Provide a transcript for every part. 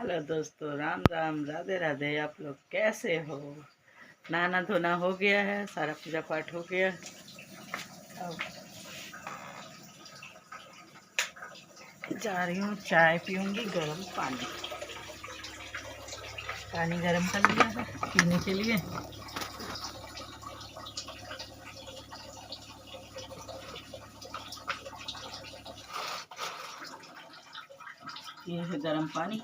Hello दोस्तों, राम राम, राधे राधे। आप लोग कैसे हो? नहाना धोना हो गया है, सारा पूजा पाठ हो गया। अब जा रही हूँ, चाय पीऊँगी। गर्म पानी गर्म कर लिया है पीने के लिए। ये है गर्म पानी।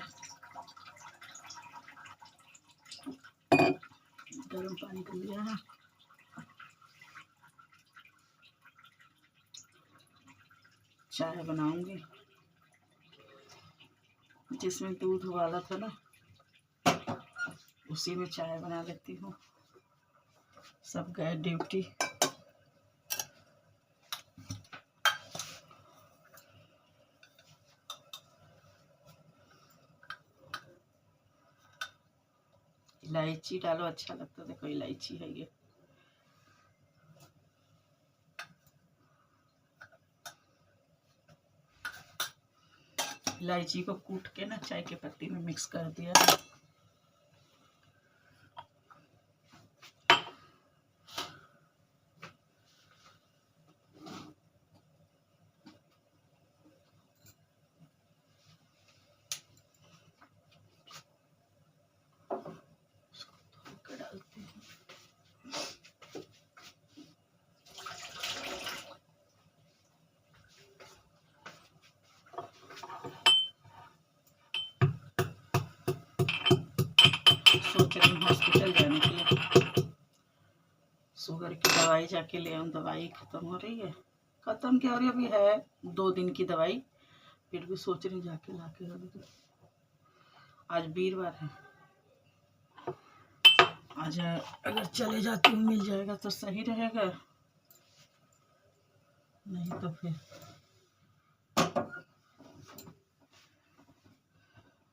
गर्म पानी कर लिया है। चाय बनाऊंगी, जिसमें दूध उबाला था ना, उसी में चाय बना लेती हूँ। सब गए ड्यूटी। इलायची डालो, अच्छा लगता है। देखो, इलायची है ये। इलायची को कूट के ना चाय के पत्ती में मिक्स कर दिया। डालती हूँ। सोच रही हूँ हॉस्पिटल जाने के लिए। शुगर की दवाई जाके ले आऊँ। दवाई ख़त्म हो रही है। ख़त्म क्या हो रही है, अभी है 2 दिन की दवाई। फिर भी सोच रही जाके लाके अभी। आज वीरवार है। आज अगर चले जाती हूँ, मिल जाएगा तो सही रहेगा, नहीं तो फिर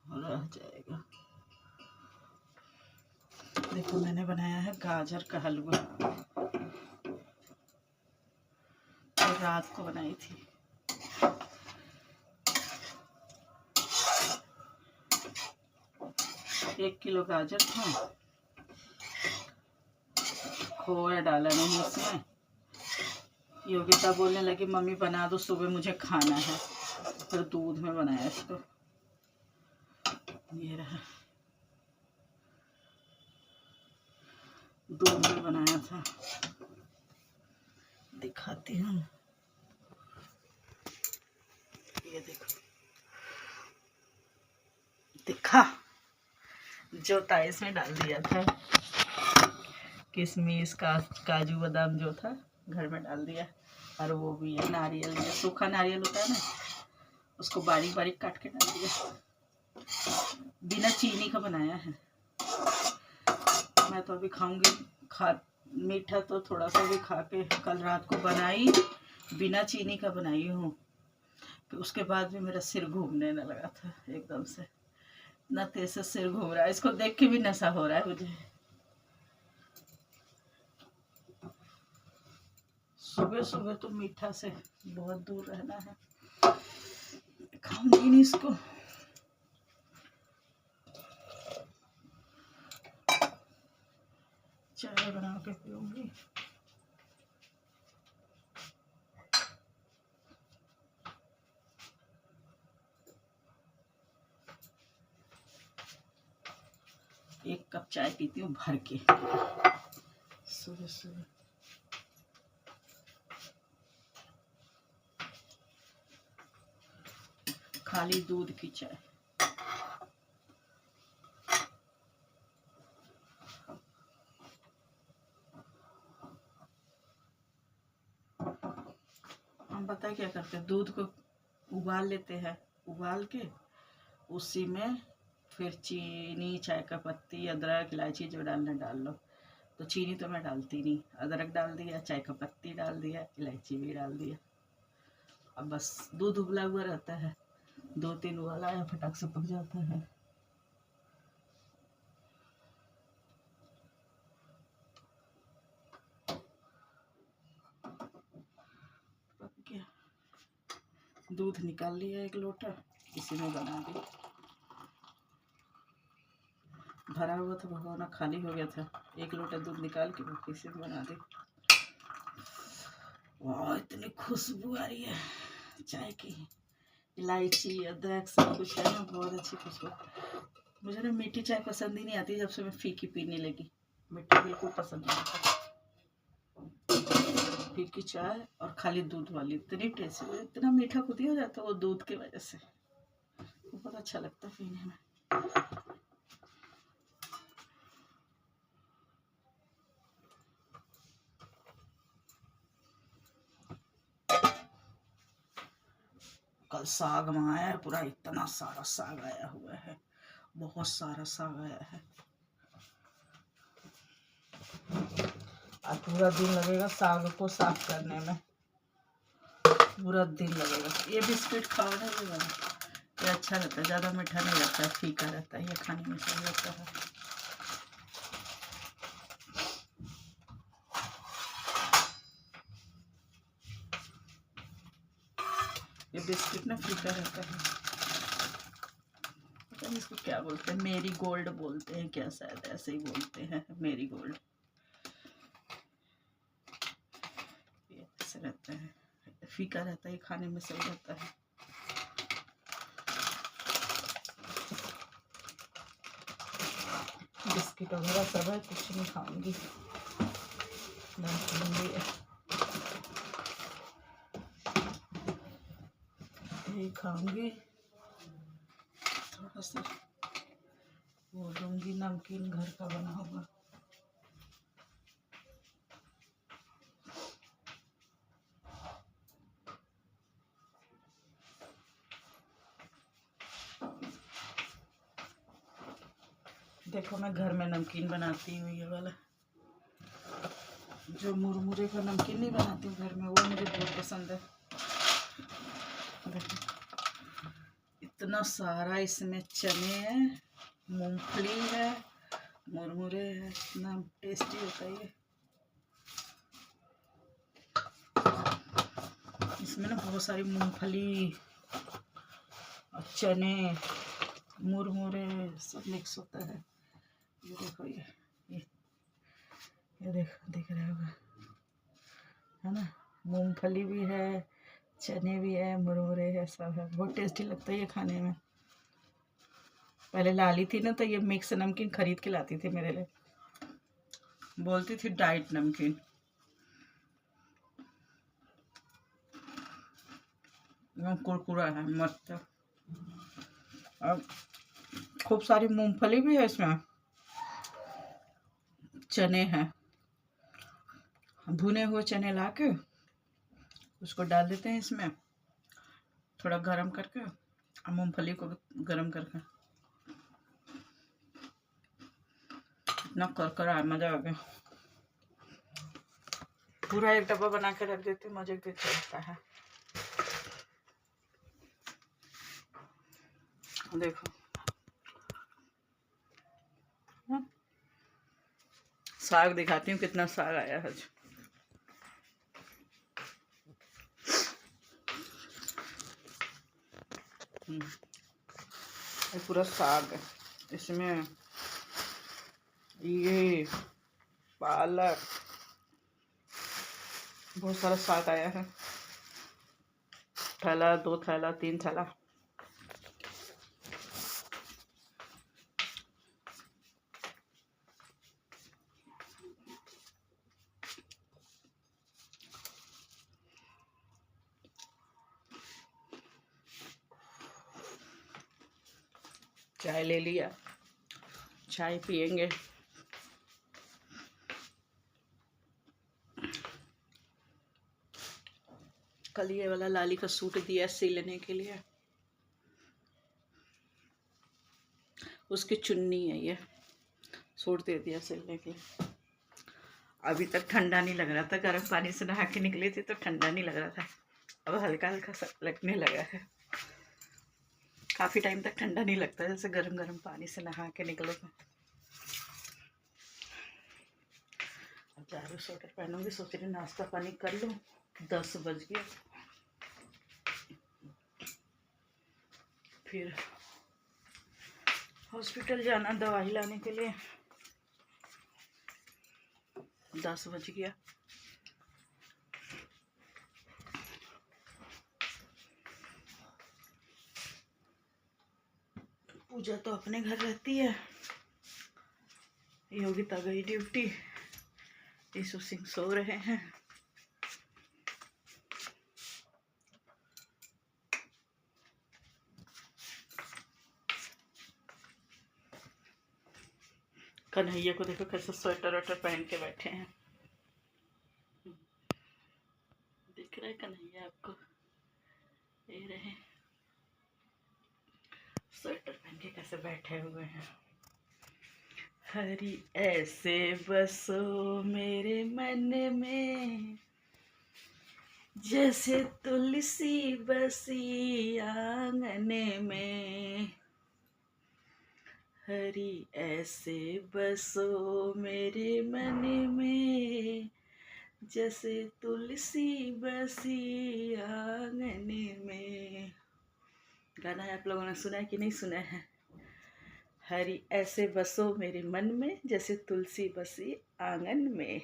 रह जाएगा। देखो, मैंने बनाया है गाजर का हलवा। और रात को बनाई थी। 1 किलो गाजर था। खोया डाला नहीं इसमें। योगिता बोलने लगी, मम्मी बना दो, सुबह मुझे खाना है। फिर दूध में बनाया इसको। ये रहा, दूध में बनाया था। दिखाती हूँ। ये देखो, दिखा जो था इसमें डाल दिया था। किशमिश का काजू बादाम जो था घर में डाल दिया। और वो भी है नारियल, ये सूखा नारियल होता है ना, उसको बारीक बारीक काट के डाल दिया। बिना चीनी का बनाया है। मैं तो अभी खाऊंगी। मीठा तो थोड़ा सा भी खा के, कल रात को बनाई, बिना चीनी का बनाई हूँ। फिर उसके बाद भी मेरा सिर घूमने न लगा था एकदम से। इतना तेज से सिर घूम रहा है, इसको देख के भी नशा हो रहा है मुझे। सुबह सुबह तो मीठा से बहुत दूर रहना है। खाऊंगी नहीं इसको। चाय बना के पीऊंगी। एक कप चाय पीती हूँ भर के सुबह सुबह। खाली दूध की चाय। हम पता है क्या करते हैं, दूध को उबाल लेते हैं। उबाल के उसी में फिर चीनी, चाय का पत्ती, अदरक, इलायची जो डालना डाल लो। तो चीनी तो मैं डालती नहीं, अदरक डाल दिया, चाय का पत्ती डाल दिया, इलायची भी डाल दिया। अब बस दूध उबला हुआ रहता है, 2-3 उबाला या फटाक से पक जाता है। पक गया। दूध निकाल लिया 1 लोटा, इसी में बना दी। भरा हुआ था, भगोना खाली हो गया था। 1 लोटा दूध निकाल के बाकी से बना दी। वाह, इतनी खुशबू आ रही है चाय की। इलायची, अदरक सब कुछ है ना, बहुत अच्छी खुशबू। मुझे ना मीठी चाय पसंद ही नहीं आती, जब से मैं फीकी पीने लगी। मीठी बिल्कुल पसंद नहीं आता। फीकी चाय और खाली दूध वाली इतनी टेस्टी, इतना मीठा खुद ही हो जाता है वो दूध की वजह से। बहुत अच्छा लगता है पीने में। कल साग मंगाया है पूरा, इतना सारा साग आया हुआ है, बहुत सारा साग आया है। आज पूरा दिन लगेगा साग को साफ करने में, पूरा दिन लगेगा। ये बिस्किट खाओ ना, ये वाला, ये अच्छा रहता है, ज़्यादा मीठा नहीं रहता है, फीका रहता है, ये खाने में सही रहता है। ये बिस्किट ना फीका रहता है, पता नहीं इसको क्या बोलते हैं, मेरी गोल्ड बोलते हैं क्या, शायद ऐसे ही बोलते हैं, मेरी गोल्ड। ये ऐसे रहता है, फीका रहता है, ये खाने में सही रहता है। बिस्किट वगैरह सब है, कुछ नहीं खाऊंगी, यही खाऊंगी। थोड़ा सा वो लूंगी नमकीन घर का बना हुआ। देखो मैं घर में नमकीन बनाती हूँ, ये वाला जो मुरमुरे का नमकीन नहीं बनाती हूँ घर में, वो मुझे बहुत पसंद है। देखो इतना सारा इसमें चने है, मूंगफली है, मुरमुरे है, इतना टेस्टी होता है ये। इसमें ना बहुत सारी मूंगफली और चने, मुरमुरे सब मिक्स होता है। ये देखो, ये देखो, दिख रहा होगा है ना, मूंगफली भी है, चने भी है, मुरमुरे है, सब है। बहुत टेस्टी लगता है ये खाने में। पहले लाली थी ना, तो ये मिक्स नमकीन खरीद के लाती थी मेरे लिए, बोलती थी डाइट नमकीन। कुरकुरा है मस्त। अब खूब सारी मूंगफली भी है इसमें, चने हैं, भुने हुए चने ला के उसको डाल देते हैं इसमें, थोड़ा गरम करके, और मूंगफली को गरम करके, इतना करकरा है, मज़ा आ गया। पूरा एक डब्बा बना के रख देती हूँ, मज़े के चलता है। देखो साग दिखाती हूँ, कितना साग आया है। ये पूरा साग है, इसमें ये पालक, बहुत सारा साग आया है। थैला, 2 थैला, 3 थैला। चाय ले लिया, चाय पियेंगे। कल ये वाला लाली का सूट दिया सिलने के लिए, उसकी चुन्नी है, ये सूट दे दिया सिलने के लिए। अभी तक ठंडा नहीं लग रहा था, गर्म पानी से नहा के निकली थी तो ठंडा नहीं लग रहा था, अब हल्का हल्का सा लगने लगा है। काफ़ी टाइम तक ठंडा नहीं लगता जैसे गर्म गर्म पानी से नहा के निकलो तो। अब जा रही स्वेटर पहनूंगी, सोच रही नाश्ता पानी कर लूँ, 10 बज गया, फिर हॉस्पिटल जाना दवाई लाने के लिए। 10 बज गया। पूजा तो अपने घर रहती है, योगिता गई ड्यूटी, यीशु सिंह सो रहे हैं। कन्हैया को देखो कैसे स्वेटर वेटर पहन के बैठे हैं। दिख रहा है कन्हैया आपको? ये रहे स्वेटर पहन के कैसे बैठे हुए हैं। हरी ऐसे बसो मेरे मन में, जैसे तुलसी बसी आंगन में। हरी ऐसे बसो मेरे मन में, जैसे तुलसी बसी आंगन में। गाना है, आप लोगों ने सुना है कि नहीं सुना है? हरी ऐसे बसो मेरे मन में, जैसे तुलसी बसी आंगन में।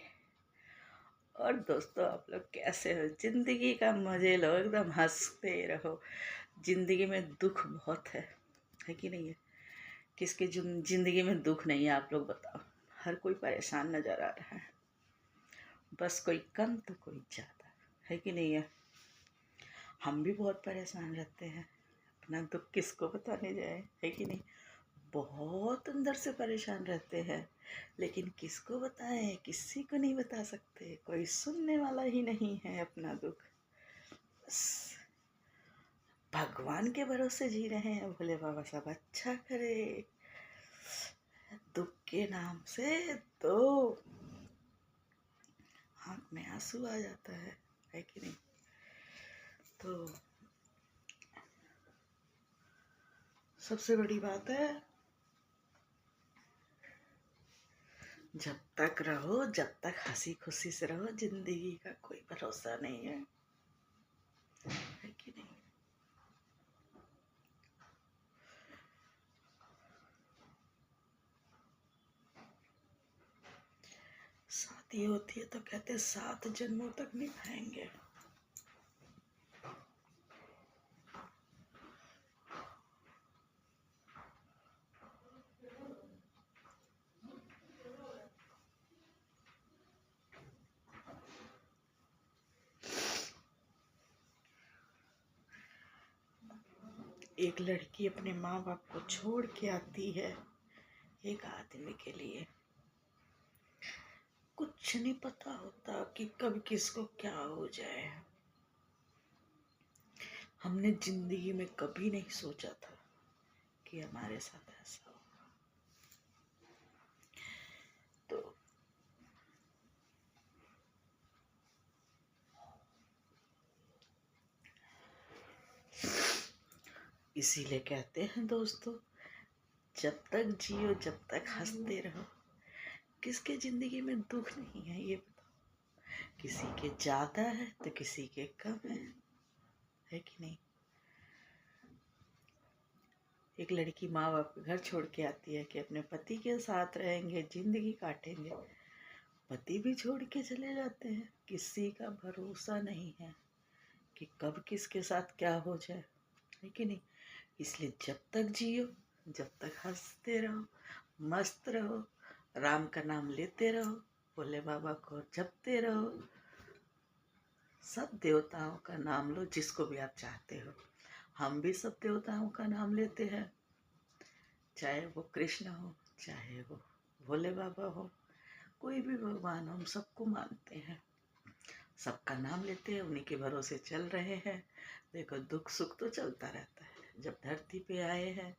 और दोस्तों, आप लोग कैसे हो? जिंदगी का मजे लो, एकदम हंसते रहो। जिंदगी में दुख बहुत है कि नहीं है? किसकी जिंदगी में दुख नहीं है, आप लोग बताओ। हर कोई परेशान नजर आ रहा है, बस कोई कम तो कोई ज़्यादा, है कि नहीं है? हम भी बहुत परेशान रहते हैं, अपना दुख किसको बताने जाए, है कि नहीं? बहुत अंदर से परेशान रहते हैं, लेकिन किसको बताएं? किसी को नहीं बता सकते, कोई सुनने वाला ही नहीं है अपना दुख। बस भगवान के भरोसे जी रहे हैं, भोले बाबा सब अच्छा करे। दुख के नाम से तो आँख में आंसू आ जाता है कि नहीं? तो सबसे बड़ी बात है, जब तक रहो, जब तक हंसी खुशी से रहो, जिंदगी का कोई भरोसा नहीं है कि नहीं? शादी होती है तो कहते 7 जन्मों तक निभाएंगे। एक लड़की अपने माँ बाप को छोड़ के आती है एक आदमी के लिए। कुछ नहीं पता होता कि कब किसको क्या हो जाए। हमने जिंदगी में कभी नहीं सोचा था कि हमारे साथ ऐसा होगा। तो इसीलिए कहते हैं दोस्तों, जब तक जियो, जब तक हंसते रहो। किसके जिंदगी में दुख नहीं है ये बताओ? किसी के ज्यादा है तो किसी के कम है कि नहीं? एक लड़की माँ बाप के घर छोड़ के आती है कि अपने पति के साथ रहेंगे, जिंदगी काटेंगे। पति भी छोड़ के चले जाते हैं, किसी का भरोसा नहीं है कि कब किसके साथ क्या हो जाए, है कि नहीं? इसलिए जब तक जियो, जब तक हंसते रहो, मस्त रहो, राम का नाम लेते रहो, भोले बाबा को जपते रहो, सब देवताओं का नाम लो, जिसको भी आप चाहते हो। हम भी सब देवताओं का नाम लेते हैं, चाहे वो कृष्ण हो, चाहे वो भोले बाबा हो, कोई भी भगवान हो, हम सबको मानते हैं, सबका नाम लेते हैं, उन्हीं के भरोसे चल रहे हैं। देखो, दुख सुख तो चलता रहता है, जब धरती पे आए हैं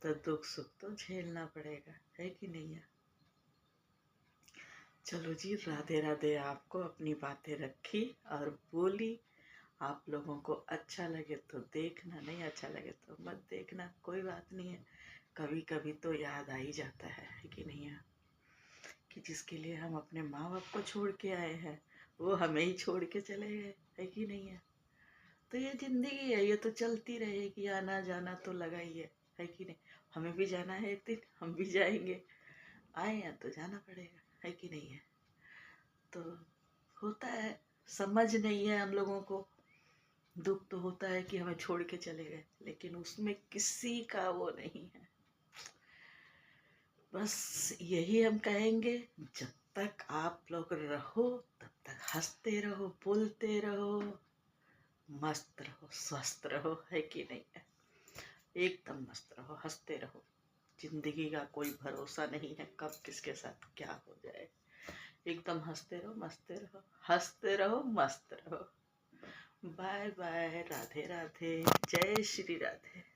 तो दुख सुख तो झेलना पड़ेगा, है कि नहीं है? चलो जी, राधे राधे। आपको अपनी बातें रखी और बोली। आप लोगों को अच्छा लगे तो देखना, नहीं अच्छा लगे तो मत देखना, कोई बात नहीं है। कभी कभी तो याद आ ही जाता है कि नहीं है? कि जिसके लिए हम अपने माँ बाप को छोड़ के आए हैं, वो हमें ही छोड़ के चले गए, है कि नहीं है? तो ये जिंदगी है, ये तो चलती रहेगी, आना जाना तो लगा ही है है कि नहीं। हमें भी जाना है, एक दिन हम भी जाएंगे, आए हैं तो जाना पड़ेगा, है कि नहीं है। तो होता है, समझ नहीं है हम लोगों को, दुख तो होता है कि हमें छोड़ के चले गए, लेकिन उसमें किसी का वो नहीं है। बस यही हम कहेंगे, जब तक आप लोग रहो तब तक हंसते रहो, बोलते रहो, मस्त रहो, स्वस्थ रहो, है कि नहीं है। एकदम मस्त रहो, हंसते रहो। जिंदगी का कोई भरोसा नहीं है, कब किसके साथ क्या हो जाए। एकदम हंसते रहो, मस्ते रहो, हंसते रहो, मस्त रहो। बाय बाय, राधे राधे, जय श्री राधे।